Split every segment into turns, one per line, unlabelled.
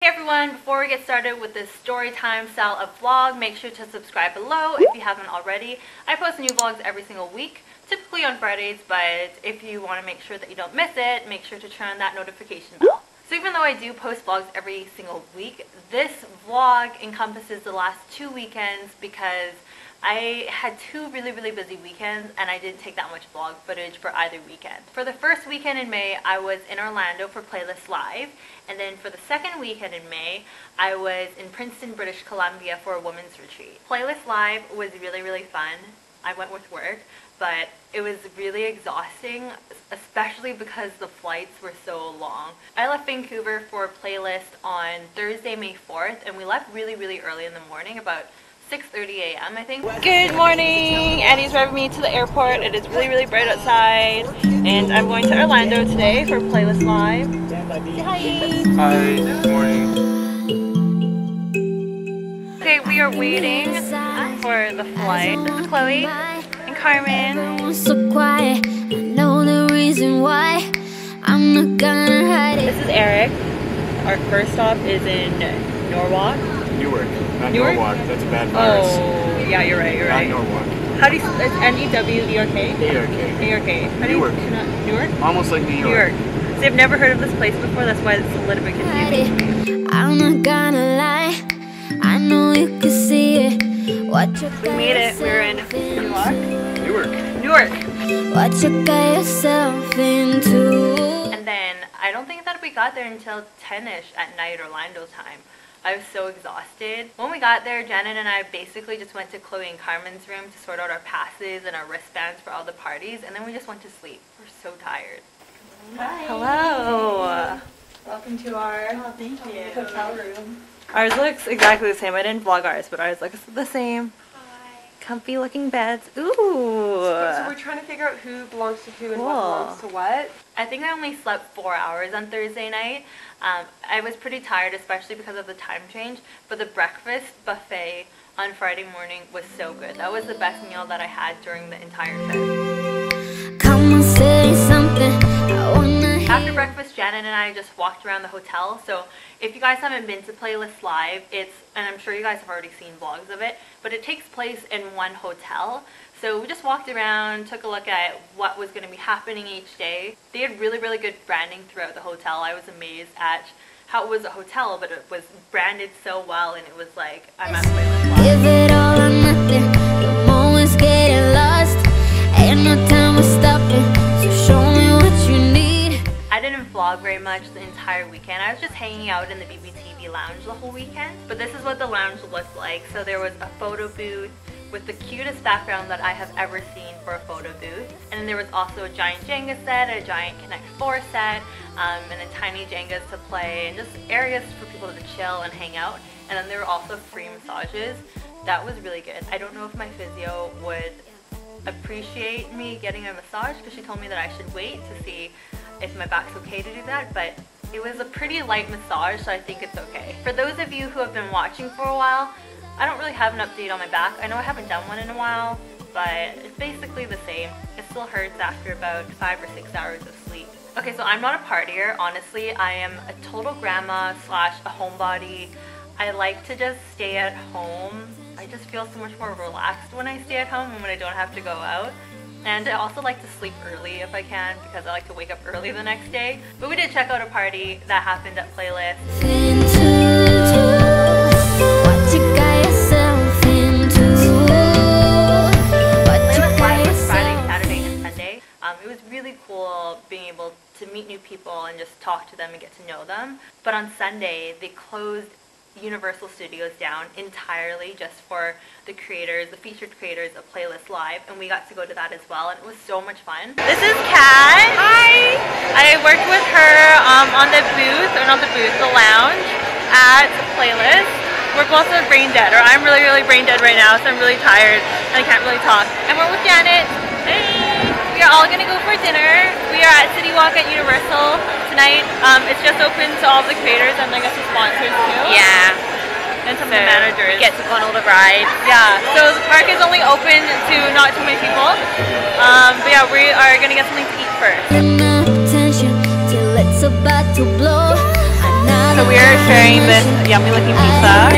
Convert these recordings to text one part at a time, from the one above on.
Hey everyone, before we get started with this story time style of vlog, make sure to subscribe below if you haven't already. I post new vlogs every single week, typically on Fridays, but if you want to make sure that you don't miss it, make sure to turn on that notification bell. So even though I do post vlogs every single week, this vlog encompasses the last 2 weekends because I had 2 really busy weekends and I didn't take that much vlog footage for either weekend. For the first weekend in May, I was in Orlando for Playlist Live, and then for the second weekend in May, I was in Princeton, British Columbia for a women's retreat. Playlist Live was really fun. I went with work, but it was really exhausting, especially because the flights were so long. I left Vancouver for Playlist on Thursday, May 4th, and we left really early in the morning, about 6:30 a.m. I think. Good morning! Annie's driving me to the airport. It is really bright outside, and I'm going to Orlando today for Playlist Live. Say hi!
Hi, good morning.
Okay, we are waiting for the flight. This is Chloe and Carmen.
So quiet, I know the reason why. I'm not gonna hide it.
This is Eric. Our first stop is in Norwalk.
Newark, not
Newark?
Norwalk. That's a bad virus.
Oh, yeah, you're right.
Not Norwalk.
How do you? It's N-E-W-E-R-K.
A-R-K.
A-R-K. How do you
Newark.
Newark?
Almost like New York.
So I've never heard of this place before. That's why it's a little bit confusing.
I'm not gonna lie, I know you can see it. What you
We made it. We're in Newark.
Newark.
What you got yourself into.
And then I don't think that we got there until 10ish at night Orlando time. I was so exhausted. When we got there, Janet and I basically just went to Chloe and Carmen's room to sort out our passes and our wristbands for all the parties, and then we just went to sleep. We're so tired.
Hi.
Hello.
Welcome to our hotel room.
Ours looks exactly the same. I didn't vlog ours, but ours looks the same.
Hi.
Comfy looking beds. Ooh.
So we're trying to figure out who belongs to who and what belongs to what.
I think I only slept 4 hours on Thursday night. I was pretty tired, especially because of the time change, but the breakfast buffet on Friday morning was so good. That was the best meal that I had during the entire trip.
Come on, say something. I wanna hear.
After breakfast, Janet and I just walked around the hotel. So if you guys haven't been to Playlist Live, and I'm sure you guys have already seen vlogs of it, but it takes place in one hotel. So we just walked around, took a look at what was going to be happening each day. They had really good branding throughout the hotel. I was amazed at how it was a hotel, but it was branded so well, and it was like, I'm at Playlist Live.
Give it all or nothing. The moment's getting lost. Ain't no time we're stopping. So show me what you need.
I didn't vlog very much the entire weekend. I was just hanging out in the BBTV lounge the whole weekend. But this is what the lounge looked like. So there was a photo booth with the cutest background that I have ever seen for a photo booth. And then there was also a giant Jenga set, a giant Connect 4 set, and then tiny Jengas to play, and just areas for people to chill and hang out. And then there were also free massages. That was really good. I don't know if my physio would appreciate me getting a massage, because she told me that I should wait to see if my back's okay to do that, but it was a pretty light massage, so I think it's okay. For those of you who have been watching for a while, I don't really have an update on my back. I know I haven't done one in a while, but it's basically the same. It still hurts after about 5 or 6 hours of sleep. Okay, so I'm not a partier, honestly. I am a total grandma / a homebody. I like to just stay at home. I just feel so much more relaxed when I stay at home and when I don't have to go out. And I also like to sleep early if I can, because I like to wake up early the next day. But we did check out a party that happened at Playlist.
What you got yourself into.
Playlist Live was Friday, Saturday, and Sunday. It was really cool being able to meet new people and just talk to them and get to know them. But on Sunday, they closed Universal Studios down entirely just for the creators, the featured creators of Playlist Live, and we got to go to that as well, and it was so much fun. This is Kat. Hi! I worked with her on the booth, or not the booth, the lounge at Playlist. We're both brain dead, or I'm really brain dead right now, so I'm really tired and I can't really talk. And we're with Janet. Hey! We are all gonna go for dinner. We are at City Walk at Universal tonight. It's just open to all the creators and I guess the sponsors too.
Yeah.
And some of the managers.
Get to go on all the rides.
Yeah. So the park is only open to not too many people. But yeah, we are gonna get something to eat first.
Attention till it's about to blow. Another
So we are sharing this yummy looking pizza.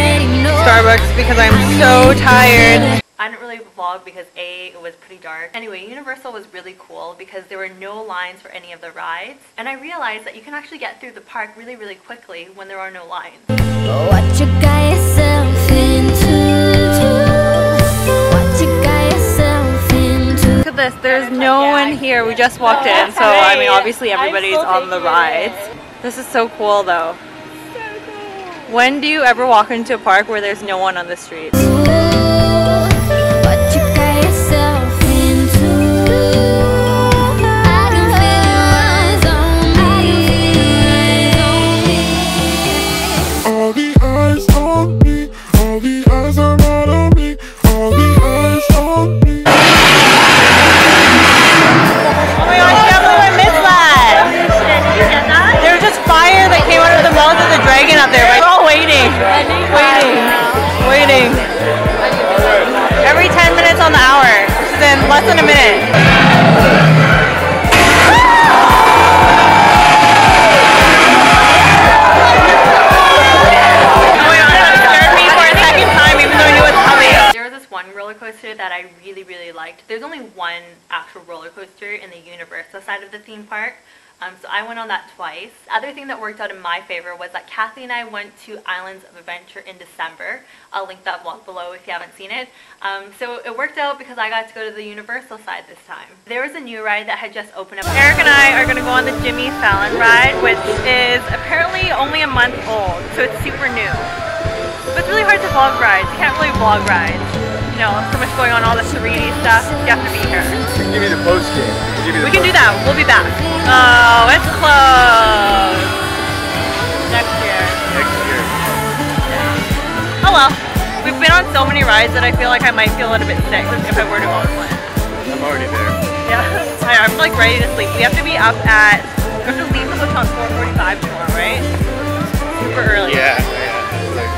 Starbucks because I'm so tired. I didn't really vlog because A, it was pretty dark. Anyway, Universal was really cool because there were no lines for any of the rides. And I realized that you can actually get through the park really, really quickly when there are no lines.
What you got yourself into? What you got yourself into?
Look at this, there's no one here. We just walked in, so I mean obviously everybody's on the rides. This is so cool though. When do you ever walk into a park where there's no one on the streets? Every 10 minutes on the hour, which is in less than a minute. Oh my god, it scared me for a second time even though I knew it was coming. There was this one roller coaster that I really, really liked. There's only one actual roller coaster in the Universal side of the theme park. So I went on that twice. The other thing that worked out in my favor was that Kathy and I went to Islands of Adventure in December. I'll link that vlog below if you haven't seen it. So it worked out because I got to go to the Universal side this time. There was a new ride that had just opened up. Eric and I are going to go on the Jimmy Fallon ride, which is apparently only a month old, so it's super new. But it's really hard to vlog rides. You can't really vlog rides. You know, so much going on, all the 3D stuff. You have to be here.
Give me the post game.
We can do that. We'll be back. Oh, it's closed. Next year.
Next year.
Yeah. Oh well. We've been on so many rides that I feel like I might feel a little bit sick if I were to go on one.
I'm already there.
Yeah. I'm like ready to sleep. We have to be up at, we have to leave the hotel at 4:45 tomorrow, right? Super early.
Yeah. Like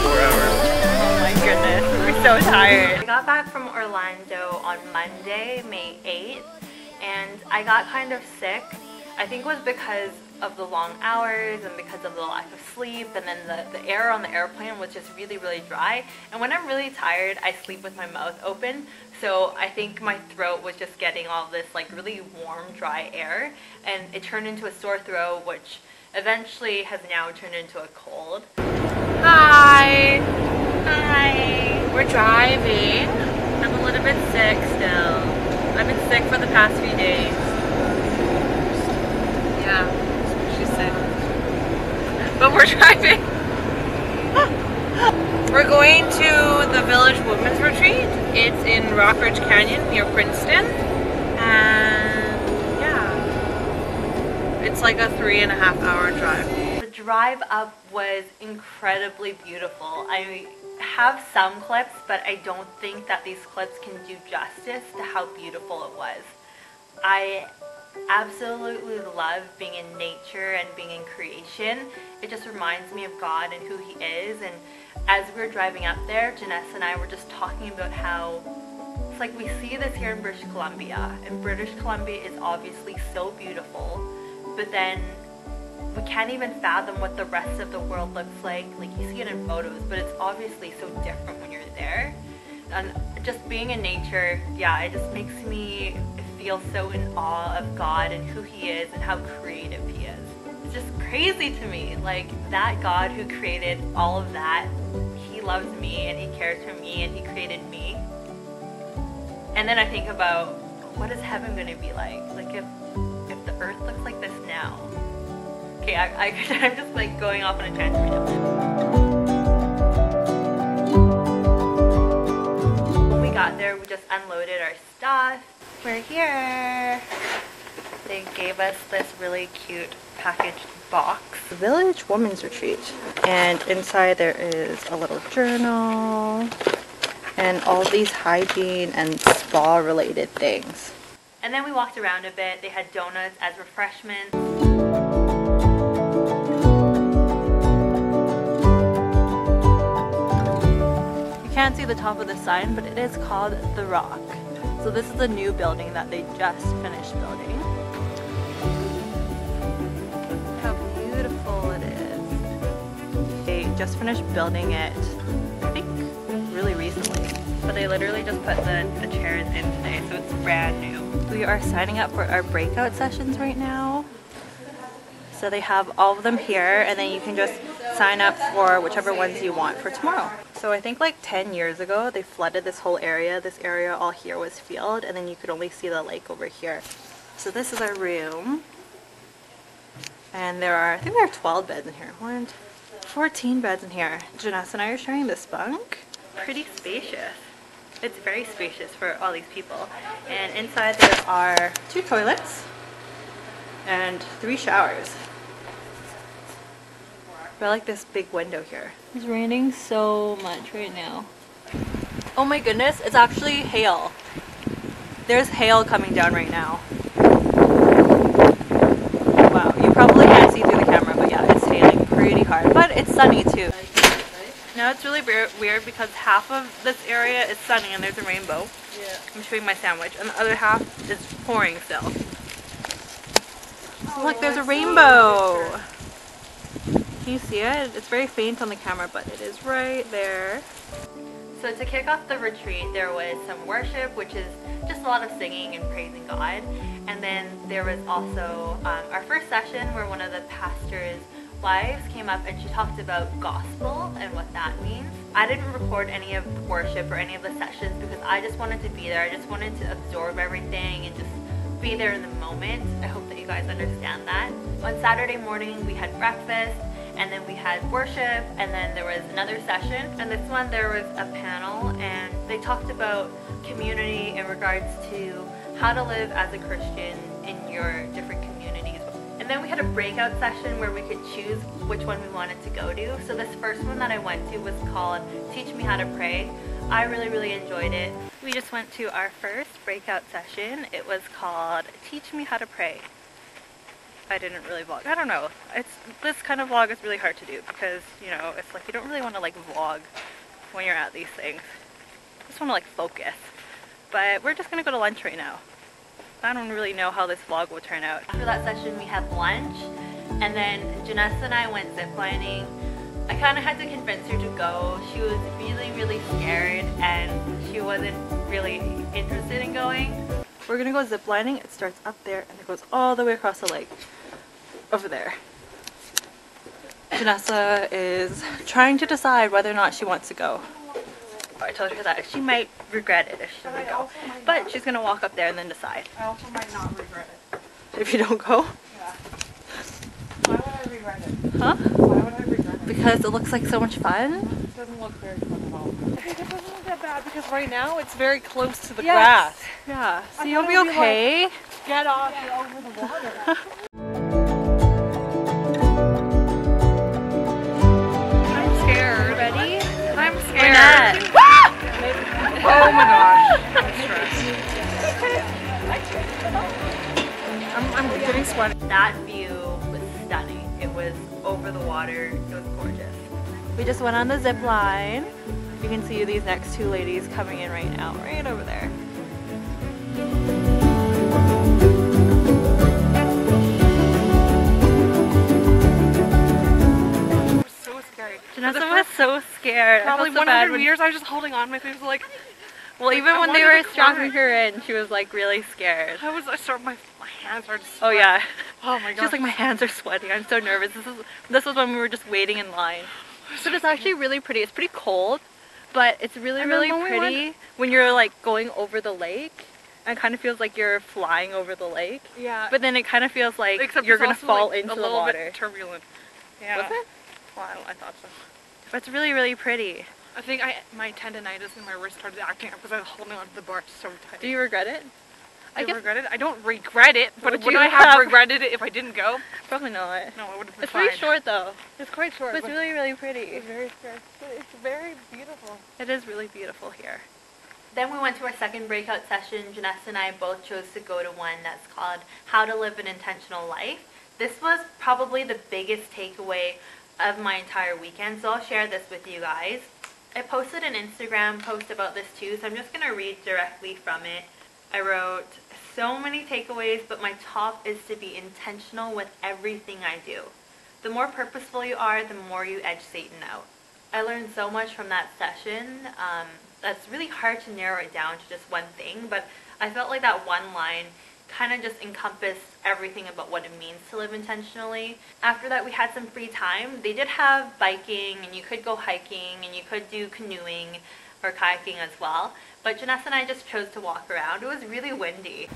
4 hours.
Oh my goodness. We're so tired. I got back from Orlando on Monday, May 8th. And I got kind of sick. I think it was because of the long hours and because of the lack of sleep, and then the air on the airplane was just really, really dry. And when I'm really tired, I sleep with my mouth open. So I think my throat was just getting all this like really warm, dry air, and it turned into a sore throat, which eventually has now turned into a cold. Hi! Hi! We're driving. I'm a little bit sick still. I've been sick for the past few days. Yeah, she's sick. But we're driving. We're going to the Village Women's Retreat. It's in Rockridge Canyon near Princeton. And yeah, it's like a 3.5 hour drive. The drive up was incredibly beautiful. I have some clips, but I don't think that these clips can do justice to how beautiful it was. I absolutely love being in nature and being in creation. It just reminds me of God and who He is. And as we were driving up there, Janessa and I were just talking about how it's like we see this here in British Columbia, and British Columbia is obviously so beautiful, but then we can't even fathom what the rest of the world looks like. Like, you see it in photos, but it's obviously so different when you're there. And just being in nature, yeah, it just makes me feel so in awe of God and who He is and how creative He is. It's just crazy to me, like, that God who created all of that, He loves me and He cares for me and He created me. And then I think about, what is heaven going to be like? Like, if the earth looks like this now. Okay, I'm just like going off on a tangent right now. When we got there, we just unloaded our stuff. We're here. They gave us this really cute packaged box. Village Women's Retreat. And inside there is a little journal and all these hygiene and spa related things. And then we walked around a bit. They had donuts as refreshments. Can't see the top of the sign, but it is called The Rock. So this is a new building that they just finished building. How beautiful it is. just finished building it, I think really recently. But they literally just put the chairs in today, so it's brand new. We are signing up for our breakout sessions right now. So they have all of them here, and then you can just sign up for whichever ones you want for tomorrow. So I think like 10 years ago, they flooded this whole area. This area all here was field, and then you could only see the lake over here. So this is our room. And I think there are 12 beds in here. 14 beds in here. Janessa and I are sharing this bunk. Pretty spacious. It's very spacious for all these people. And inside there are 2 toilets and 3 showers. I like this big window here. It's raining so much right now. Oh my goodness, it's actually hail. There's hail coming down right now. Wow, you probably can't see through the camera, but yeah, it's hailing pretty hard. But it's sunny too. Now it's really weird because half of this area is sunny and there's a rainbow. Yeah. I'm showing my sandwich, and the other half is pouring still. Oh, look, there's a rainbow. Can you see it? It's very faint on the camera, but it is right there. So to kick off the retreat, there was some worship, which is just a lot of singing and praising God. And then there was also our first session where one of the pastor's wives came up and she talked about gospel and what that means. I didn't record any of the worship or any of the sessions because I just wanted to be there. I just wanted to absorb everything and just be there in the moment. I hope that you guys understand that. On Saturday morning, we had breakfast, and then we had worship, and then there was another session. And this one there was a panel, and they talked about community in regards to how to live as a Christian in your different communities. And then we had a breakout session where we could choose which one we wanted to go to. So this first one that I went to was called Teach Me How to Pray. I really enjoyed it. We just went to our first breakout session. It was called Teach Me How to Pray. I didn't really vlog. I don't know. This kind of vlog is really hard to do because, you know, it's like you don't really want to like vlog when you're at these things. You just want to like focus. But we're just going to go to lunch right now. I don't really know how this vlog will turn out. After that session we had lunch, and then Janessa and I went ziplining. I kind of had to convince her to go. She was really scared and she wasn't really interested in going. We're gonna go ziplining. It starts up there and it goes all the way across the lake over there. Janessa is trying to decide whether or not she wants to go. I told her that she might regret it if she doesn't go. But she's gonna walk up there and then decide.
I also might not regret it.
If you don't go?
Yeah. Why would I regret it?
Huh?
Why would I regret it?
Because it looks like so much fun.
It doesn't look very fun at all. I think it doesn't look that bad because right now it's very close to the grass.
Yeah. So you'll be okay.
Like, get off over the water. I'm scared.
Ready?
I'm scared. Oh my gosh. I'm stressed. I'm getting sweaty.
That view was stunning. It was over the water. It was gorgeous. We just went on the zip line. You can see these next 2 ladies coming in right now, right over there. Janessa was so scared.
Probably 100 meters. I was just holding on. My face was like.
Well, even when they were strapping her in, she was like really scared.
My hands are just.
Oh yeah.
Oh my god.
She's like, my hands are sweating. I'm so nervous. This was when we were just waiting in line. But it's actually really pretty. It's pretty cold, but it's really pretty when you're like going over the lake. It kind of feels like you're flying over the lake.
Yeah.
But then it kind of feels like
except
you're gonna fall
like
into
a
the
little
water.
Bit turbulent. Yeah.
Was it?
Well, I thought so.
But it's really pretty.
I think my tendonitis in my wrist started acting up because I was holding onto the bar so tight.
Do you regret it?
I regret it. I don't regret it, but
Would
would
you
I have regretted it if I didn't go?
Probably not.
No, I would have been
It's
fine.
pretty short though.
It's quite short.
But it's really pretty.
It's very short. It's very beautiful.
It is really beautiful here. Then we went to our second breakout session. Janessa and I both chose to go to one that's called How to Live an Intentional Life. This was probably the biggest takeaway of my entire weekend, so I'll share this with you guys. I posted an Instagram post about this too, so I'm just going to read directly from it. I wrote, so many takeaways, but my top is to be intentional with everything I do. The more purposeful you are, the more you edge Satan out. I learned so much from that session. That's really hard to narrow it down to just one thing, but I felt like that one line kind of just encompassed everything about what it means to live intentionally. After that, we had some free time. They did have biking, and you could go hiking, and you could do canoeing or kayaking as well. But Janessa and I just chose to walk around. It was really windy.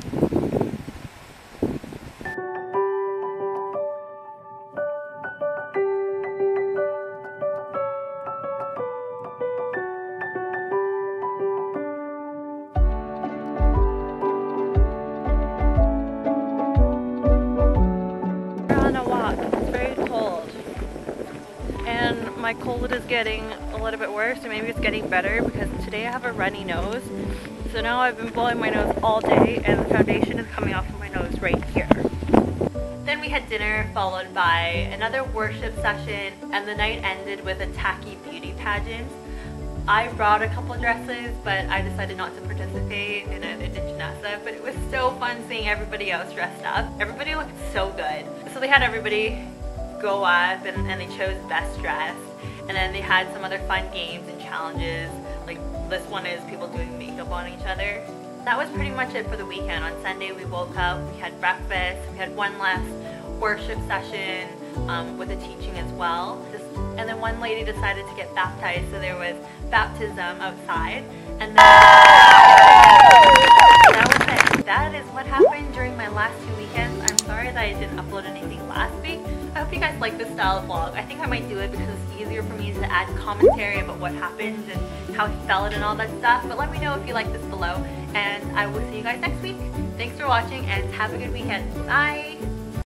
My cold is getting a little bit worse, or maybe it's getting better, because today I have a runny nose. So now I've been blowing my nose all day, and the foundation is coming off of my nose right here. Then we had dinner, followed by another worship session, and the night ended with a tacky beauty pageant. I brought a couple dresses, but I decided not to participate, and neither did Janessa, but it was so fun seeing everybody else dressed up. Everybody looked so good. So they had everybody go up, and they chose best dressed. And then they had some other fun games and challenges, like this one is people doing makeup on each other. That was pretty much it for the weekend. On Sunday we woke up, we had breakfast, we had one last worship session with a teaching as well. And then one lady decided to get baptized, so there was baptism outside. And then that was it. That is what happened during my last 2 weekends. I'm sorry that I didn't upload anything last week. I hope you guys like this style of vlog. I think I might do it because it's easier for me to add commentary about what happened and how I felt and all that stuff. But let me know if you like this below, and I will see you guys next week. Thanks for watching, and have a good weekend. Bye!